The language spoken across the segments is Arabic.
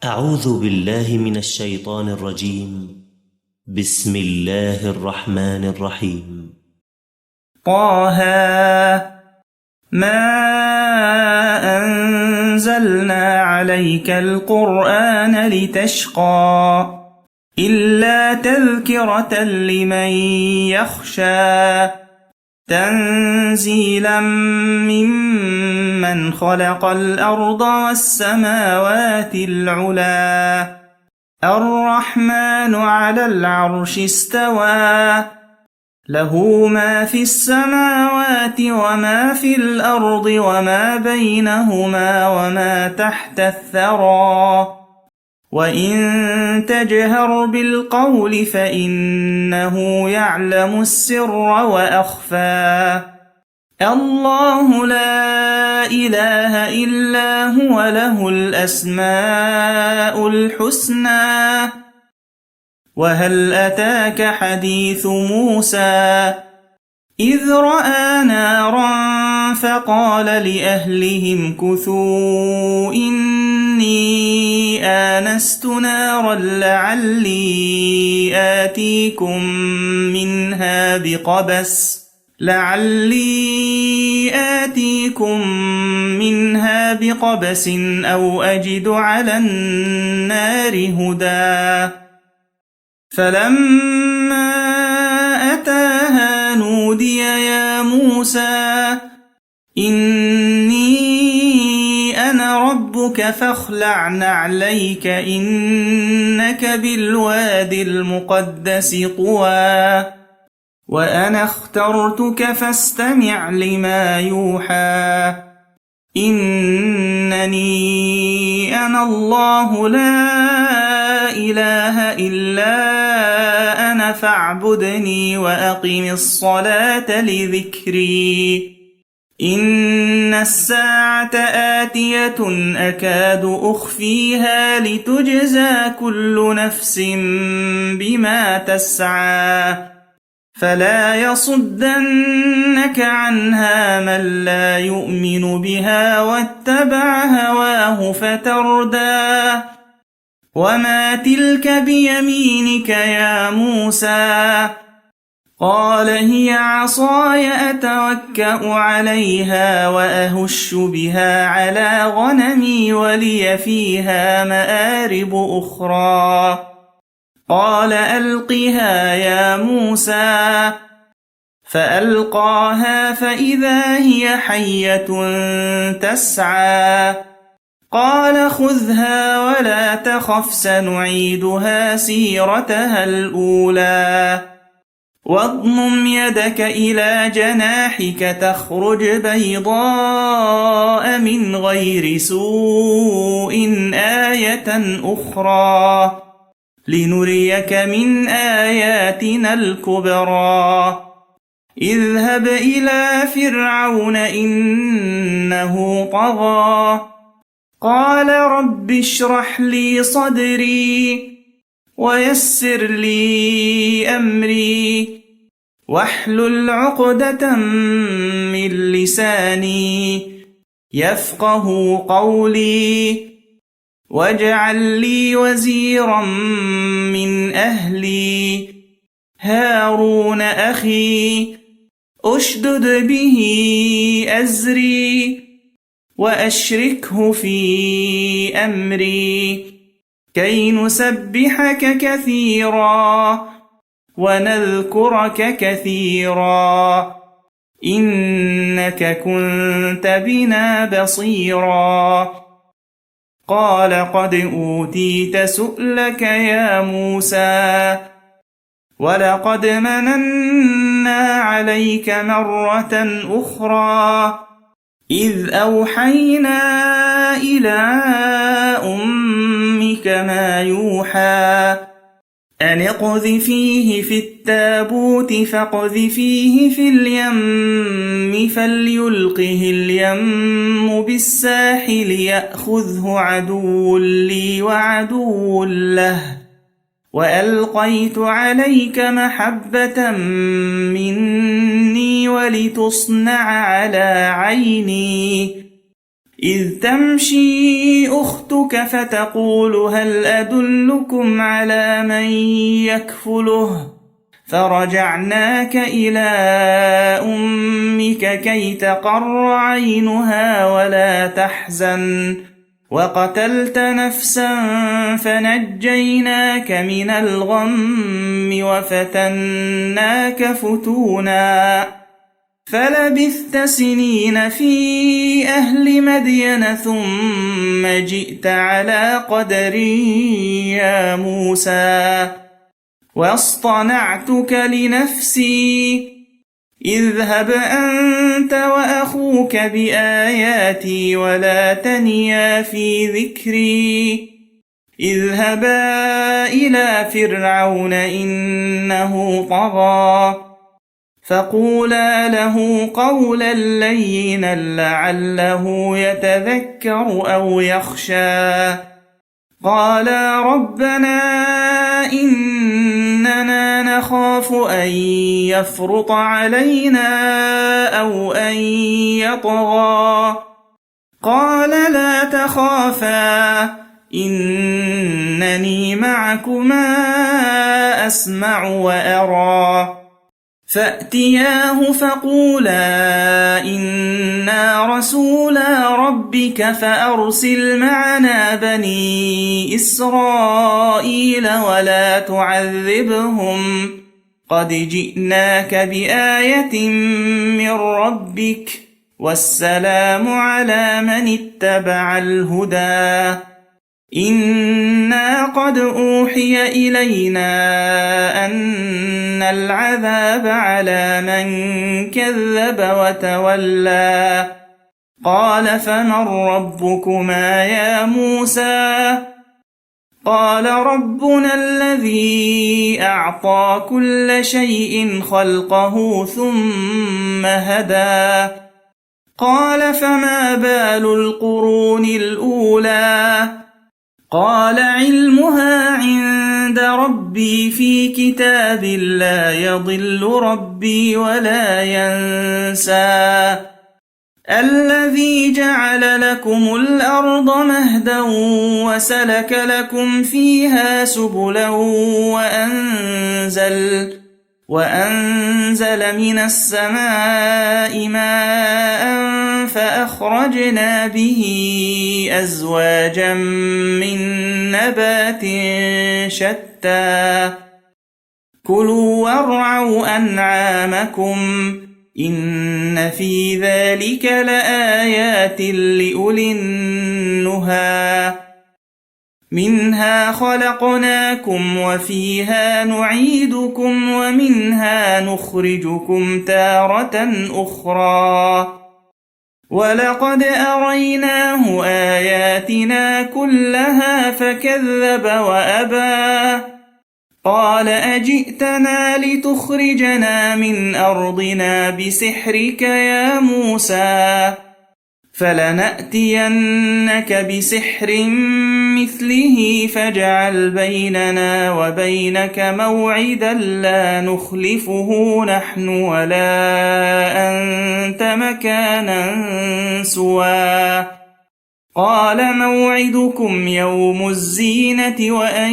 أعوذ بالله من الشيطان الرجيم. بسم الله الرحمن الرحيم. طه ما أنزلنا عليك القرآن لتشقى إلا تذكرة لمن يخشى تنزيلا ممن خلق الأرض والسماوات العلا الرحمن على العرش استوى له ما في السماوات وما في الأرض وما بينهما وما تحت الثرى وإن تجهر بالقول فإنه يعلم السر وأخفى الله لا إله إلا هو له الأسماء الحسنى وهل أتاك حديث موسى إذ رأى نارا فقال لأهلهم كثوا إني آنست نارا لعلي آتيكم منها بقبس أو أجد على النار هدى فلما أتاها نودي يا موسى إني أنا ربك فاخلع نعليك إنك بالوادي المقدس طوى وأنا اخترتك فاستمع لما يوحى إنني أنا الله لا إله إلا أنا فاعبدني وأقم الصلاة لذكري إن الساعة آتية أكاد أخفيها لتجزى كل نفس بما تسعى فلا يصدنك عنها من لا يؤمن بها واتبع هواه فتردى وما تلك بيمينك يا موسى قال هي عصاي أتوكأ عليها وأهش بها على غنمي ولي فيها مآرب أخرى قال ألقها يا موسى فألقاها فإذا هي حية تسعى قال خذها ولا تخف سنعيدها سيرتها الأولى واضمم يدك إلى جناحك تخرج بيضاء من غير سوء آية أخرى لنريك من آياتنا الكبرى اذهب إلى فرعون إنه طغى قال رب اشرح لي صدري ويسر لي أمري واحلل عقدة من لساني يفقه قولي واجعل لي وزيرا من أهلي هارون أخي أشدد به أزري وأشركه في أمري كي نسبحك كثيرا ونذكرك كثيرا إنك كنت بنا بصيرا قال قد أوتيت سؤلك يا موسى ولقد مننا عليك مرة أخرى إذ أوحينا إلى أمك ما يوحى أن اقذفيه في التابوت فاقذفيه في اليم فليلقه اليم بالساحل يأخذه عدو لي وعدو له وألقيت عليك محبة مني ولتصنع على عيني إذ تمشي أختك فتقول هل أدلكم على من يكفله فرجعناك إلى أمك كي تقر عينها ولا تحزن وقتلت نفسا فنجيناك من الغم وفتناك فتونا فلبثت سنين في أهل مدين ثم جئت على قدر يا موسى واصطنعتك لنفسي اذهب أنت وأخوك بآياتي ولا تنيا في ذكري اذهبا إلى فرعون إنه طغى فقولا له قولا لينا لعله يتذكر أو يخشى قالا ربنا إننا نخاف أن يفرط علينا أو أن يطغى قال لا تخافا إنني معكما أسمع وأرى فأتياه فقولا إنا رسولا ربك فأرسل معنا بني إسرائيل ولا تعذبهم قد جئناك بآية من ربك والسلام على من اتبع الهدى إنا قد أوحي إلينا أن العذاب على من كذب وتولى قال فمن ربكما يا موسى قال ربنا الذي أعطى كل شيء خلقه ثم هدى قال فما بال القرون الأولى قال علمها عند ربي في كتاب لا يضل ربي ولا ينسى الذي جعل لكم الأرض مهدا وسلك لكم فيها سبلا وأنزل من السماء ماء فأخرجنا به أزواجا من نبات شتى كلوا وارعوا أنعامكم إن في ذلك لآيات لأولي النهى منها خلقناكم وفيها نعيدكم ومنها نخرجكم تارة أخرى ولقد أريناه آياتنا كلها فكذب وأبى قال أجئتنا لتخرجنا من أرضنا بسحرك يا موسى فلنأتينك بسحر مثله فاجعل بيننا وبينك موعدا لا نخلفه نحن ولا أنت مكانا سوى قال موعدكم يوم الزينة وأن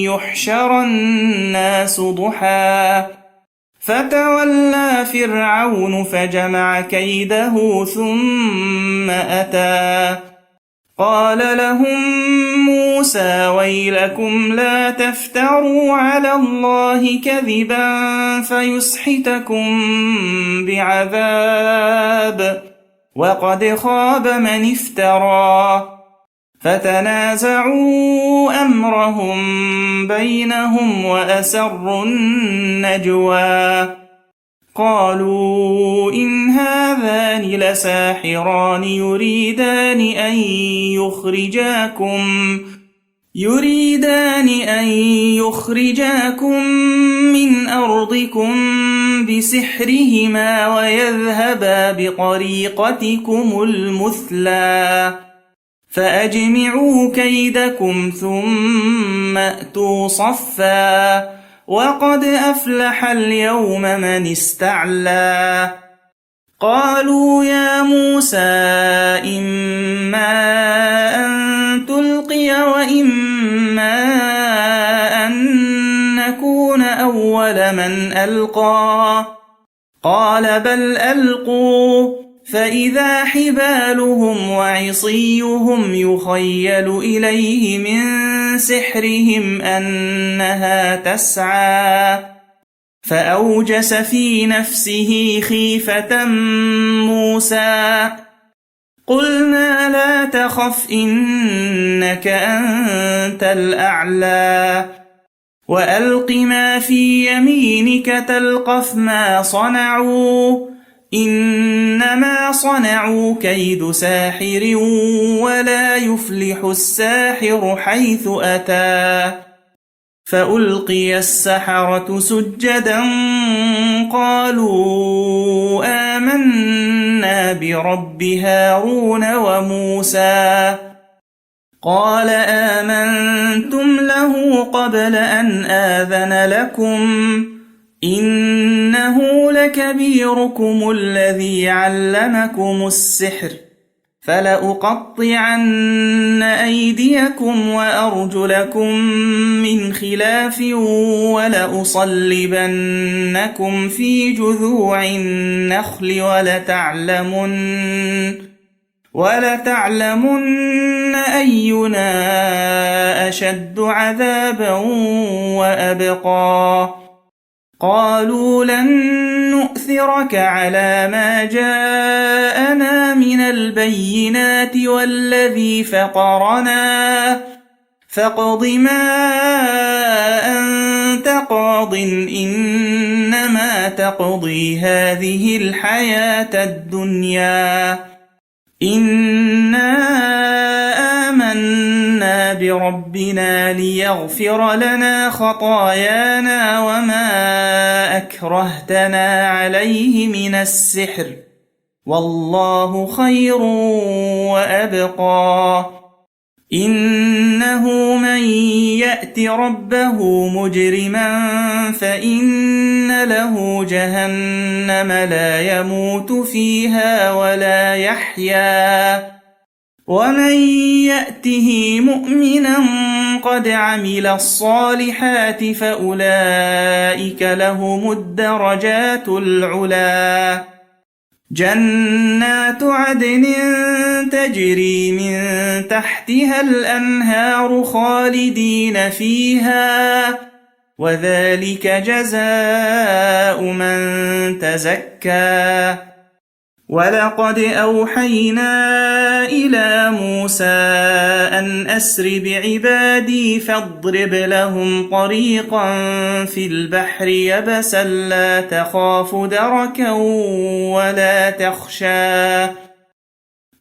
يحشر الناس ضحى فتولى فرعون فجمع كيده ثم أتى قال لهم موسى ويلكم لا تفتروا على الله كذبا فيسحتكم بعذاب وقد خاب من افترى فتنازعوا أمرهم بينهم وأسروا النجوى قالوا إن هذان لساحران يريدان أن يخرجاكم من أرضكم بسحرهما ويذهبا بطريقتكم المثلى فأجمعوا كيدكم ثم أتوا صفا وقد أفلح اليوم من استعلى قالوا يا موسى إما أن تلقي وإما أن نكون أول من ألقى قال بل ألقوا فإذا حبالهم وعصيهم يخيل إليه من سحرهم أنها تسعى فأوجس في نفسه خيفة موسى قلنا لا تخف إنك أنت الأعلى وألق ما في يمينك تلقف ما صنعوا إنما صنعوا كيد ساحر ولا يفلح الساحر حيث أتى فألقي السحرة سجدا قالوا آمنا برب هارون وموسى قال آمنتم له قبل أن آذن لكم إنه لكبيركم الذي علمكم السحر فلأقطعن أيديكم وأرجلكم من خلاف ولأصلبنكم في جذوع النخل ولتعلمن أينا أشد عذابا وأبقى قالوا لن نؤثرك على ما جاءنا من البينات والذي فطرنا فاقض ما أنت قاض إنما تقضي هذه الحياة الدنيا إنا آمنا بربنا ليغفر لنا خطايانا وما أكرهتنا عليه من السحر والله خير وأبقى إنه من يأت ربه مجرما فإن له جهنم لا يموت فيها ولا يحيا ومن يأته مؤمنا قد عمل الصالحات فأولئك لهم الدرجات العلا جنات عدن تجري من تحتها الأنهار خالدين فيها وذلك جزاء من تزكى ولقد أوحينا إلى موسى أن أسر بعبادي فاضرب لهم طريقا في البحر يبسا لا تخاف دركا ولا تخشى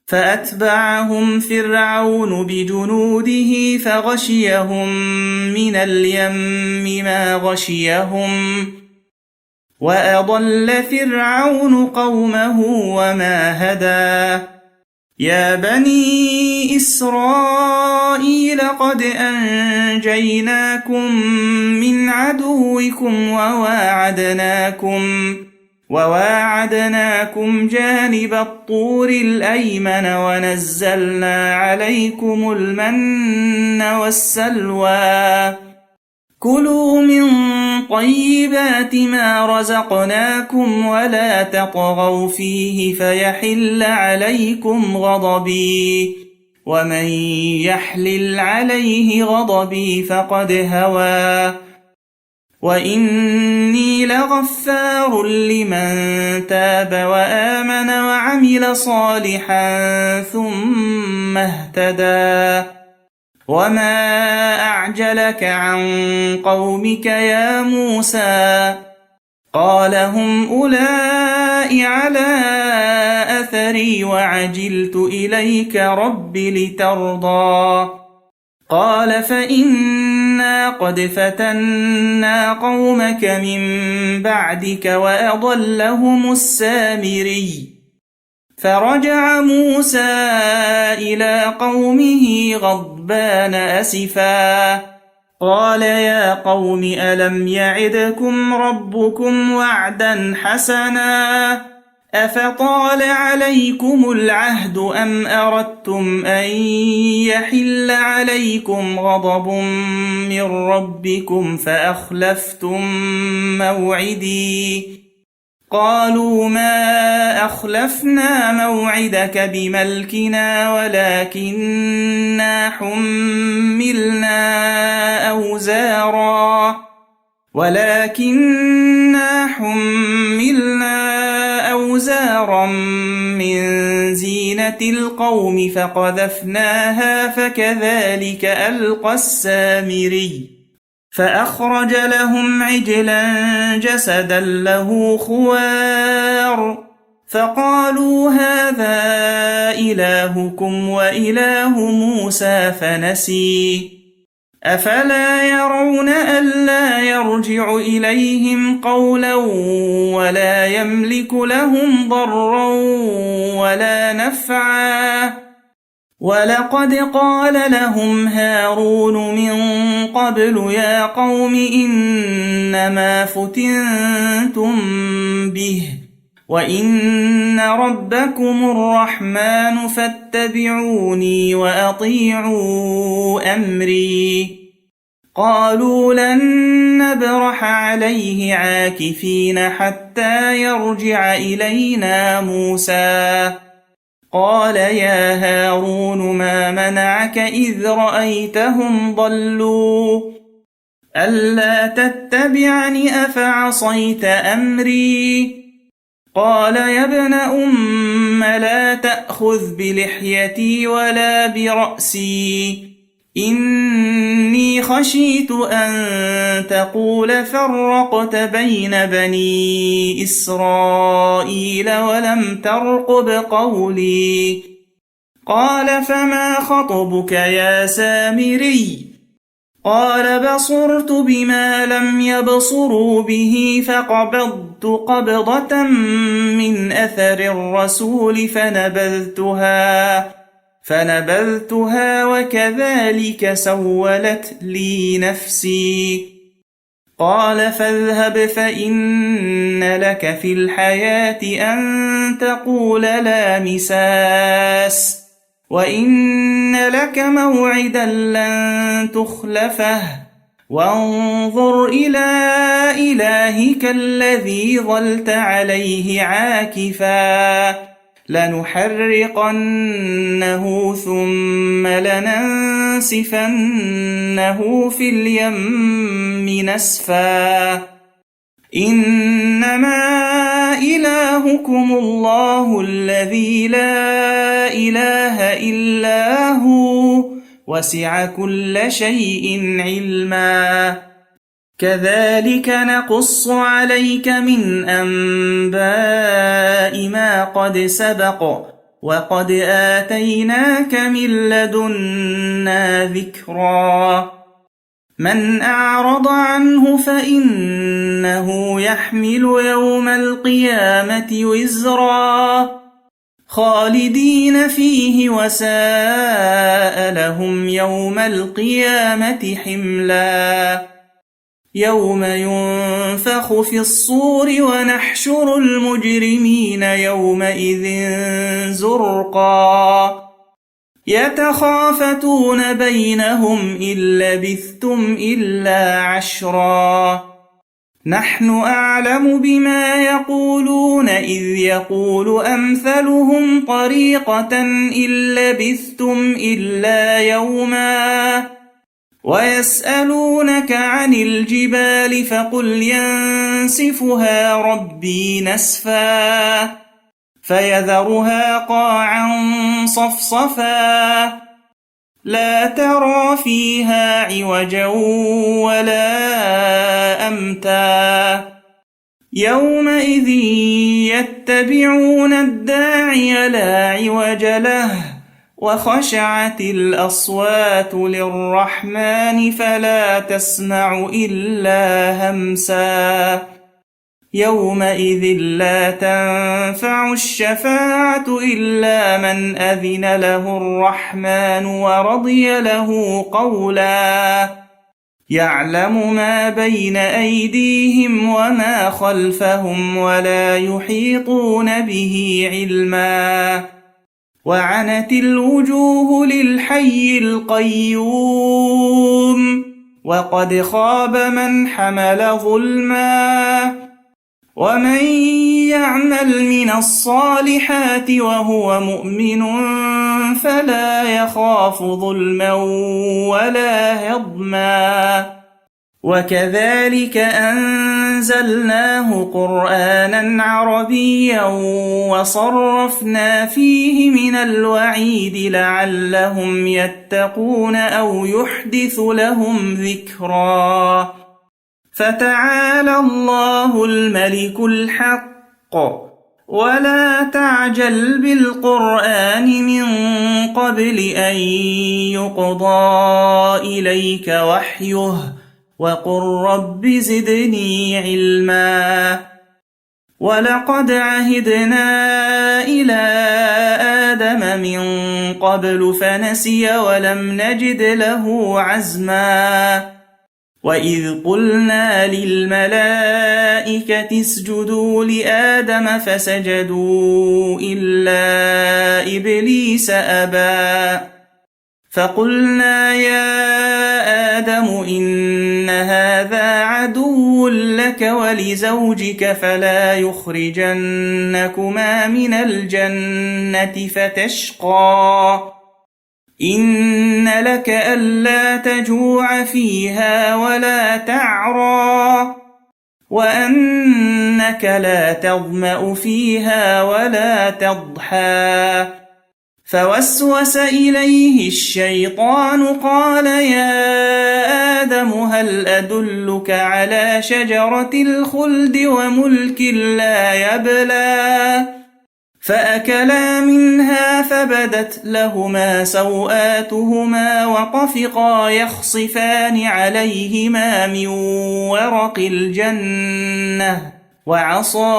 فأتبعهم فرعون بجنوده فغشيهم من اليم ما غشيهم وأضل فرعون قومه وما هدى يا بني إسرائيل قد أنجيناكم من عدوكم وواعدناكم جانب الطور الأيمن ونزلنا عليكم المن والسلوى كلوا من طيبات ما رزقناكم ولا تطغوا فيه فيحل عليكم غضبي ومن يحلل عليه غضبي فقد هوى وإني لغفار لمن تاب وآمن وعمل صالحا ثم اهتدى وما أعجلك عن قومك يا موسى قال هم أولئك على أثري وعجلت إليك رب لترضى قال فإنا قد فتنا قومك من بعدك وأضلهم السامري فرجع موسى إلى قومه غضبان أسفا قال يا قوم ألم يعدكم ربكم وعدا حسنا أفطال عليكم العهد أم أردتم أن يحل عليكم غضب من ربكم فأخلفتم موعدي قالوا ما أخلفنا موعدك بملكنا ولكننا حملنا أوزارا من زينة القوم فقذفناها فكذلك ألقى السامري فأخرج لهم عجلا جسدا له خوار فقالوا هذا إلهكم وإله موسى فنسي أفلا يرون ألا يرجع إليهم قولا ولا يملك لهم ضرا ولا نفعا ولقد قال لهم هارون من قبل يا قوم إنما فتنتم به وإن ربكم الرحمن فاتبعوني وأطيعوا أمري قالوا لن نبرح عليه عاكفين حتى يرجع إلينا موسى قال يا هارون ما منعك إذ رأيتهم ضلوا ألا تتبعني أفعصيت أمري قال يا ابن أم لا تأخذ بلحيتي ولا برأسي إني خشيت أن تقول فرقت بين بني إسرائيل ولم ترقب قولي قال فما خطبك يا سامري قال بصرت بما لم يبصروا به فقبضت قبضة من أثر الرسول فنبذتها وكذلك سولت لي نفسي قال فاذهب فإن لك في الحياة أن تقول لا مساس وإن لك موعدا لن تخلفه وانظر إلى إلهك الذي ظلت عليه عاكفا لنحرقنه ثم لننسفنه في اليم نسفا إنما إلهكم الله الذي لا إله إلا هو وسع كل شيء علما كذلك نقص عليك من أنباء ما قد سبق وقد آتيناك من لدنا ذكرا من أعرض عنه فإنه يحمل يوم القيامة وزرا خالدين فيه وساء لهم يوم القيامة حملا يوم ينفخ في الصور ونحشر المجرمين يومئذ زرقا يتخافتون بينهم إن لبثتم إلا عشرا نحن أعلم بما يقولون إذ يقول أمثلهم طريقة إن لبثتم إلا يوما ويسألونك عن الجبال فقل ينسفها ربي نسفا فيذرها قاعا صفصفا لا ترى فيها عوجا ولا أمتا يومئذ يتبعون الداعي لا عوج له وخشعت الأصوات للرحمن فلا تسمع إلا همسا يومئذ لا تنفع الشفاعة إلا من أذن له الرحمن ورضي له قولا يعلم ما بين أيديهم وما خلفهم ولا يحيطون به علما وعنت الوجوه للحي القيوم وقد خاب من حمل ظلما ومن يعمل من الصالحات وهو مؤمن فلا يخاف ظلما ولا هضما وكذلك أنزلناه قرآنا عربيا وصرفنا فيه من الوعيد لعلهم يتقون أو يحدث لهم ذكرا فتعالى الله الملك الحق ولا تعجل بالقرآن من قبل أن يقضى إليك وحيه وقل رب زدني علما ولقد عهدنا إلى آدم من قبل فنسي ولم نجد له عزما وإذ قلنا للملائكة اسجدوا لآدم فسجدوا إلا إبليس أبى فقلنا يا آدم إن هذا عدو لك ولزوجك فلا يخرجنكما من الجنة فتشقى إن لك ألا تجوع فيها ولا تعرى وأنك لا تظمأ فيها ولا تضحى فوسوس إليه الشيطان قال يا آدم هل أدلك على شجرة الخلد وملك لا يبلى فأكلا منها فبدت لهما سوآتهما وطفقا يخصفان عليهما من ورق الجنة وعصى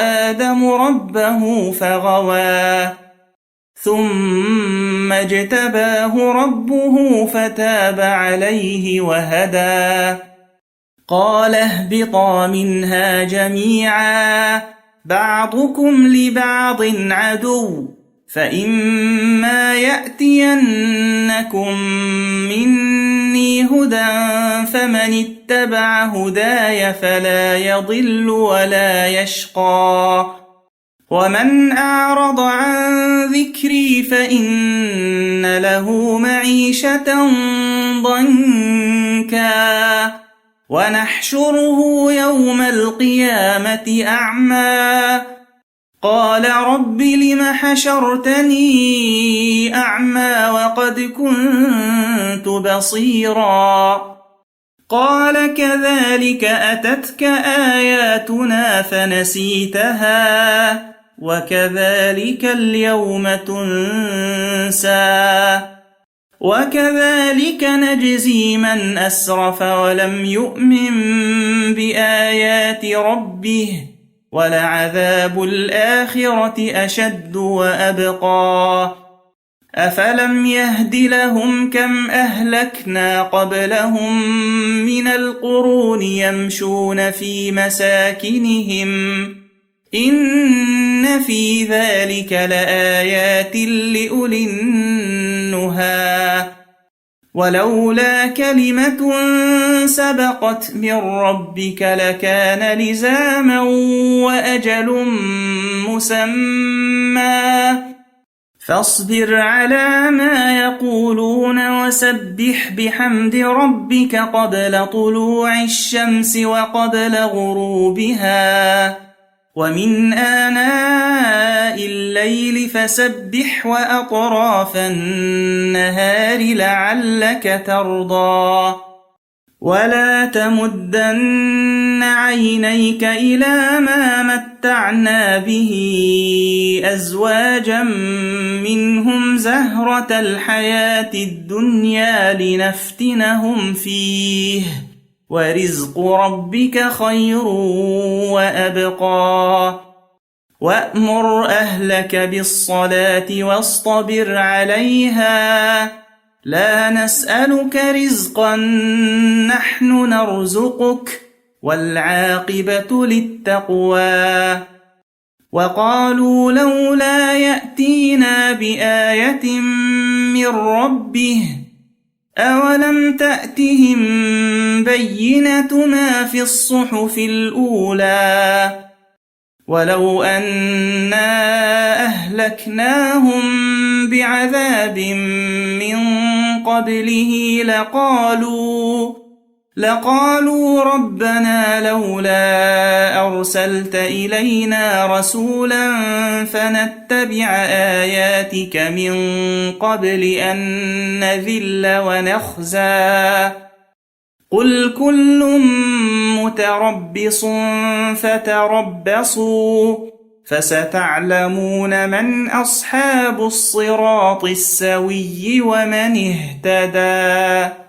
آدم ربه فغوى ثم اجتباه ربه فتاب عليه وهدى قال اهبطا منها جميعا بعضكم لبعض عدو فإما يأتينكم مني هدى فمن اتبع هداي فلا يضل ولا يشقى ومن أعرض عن ذكري فإن له معيشة ضنكا ونحشره يوم القيامة أعمى قال رب لم حشرتني أعمى وقد كنت بصيرا قال كذلك أتتك آياتنا فنسيتها وكذلك اليوم تنسى وكذلك نجزي من أسرف ولم يؤمن بآيات ربه ولعذاب الآخرة أشد وأبقى أفلم يهد لهم كم أهلكنا قبلهم من القرون يمشون في مساكنهم إن في ذلك لآيات لأولي النهى ولولا كلمة سبقت من ربك لكان لزاما وأجل مسمى فاصبر على ما يقولون وسبح بحمد ربك قبل طلوع الشمس وقبل غروبها ومن آناء الليل فسبح وأطراف النهار لعلك ترضى ولا تمدن عينيك إلى ما متعنا به أزواجا منهم زهرة الحياة الدنيا لنفتنهم فيه ورزق ربك خير وأبقى وأمر أهلك بالصلاة واصطبر عليها لا نسألك رزقا نحن نرزقك والعاقبة للتقوى وقالوا لولا يأتينا بآية من ربه أولم تأتهم بينة ما في الصحف الأولى ولو أنا أهلكناهم بعذاب من قبله لقالوا ربنا لولا أرسلت إلينا رسولا فنتبع آياتك من قبل أن نذل ونخزى قل كل متربص فتربصوا فستعلمون من أصحاب الصراط السوي ومن اهتدى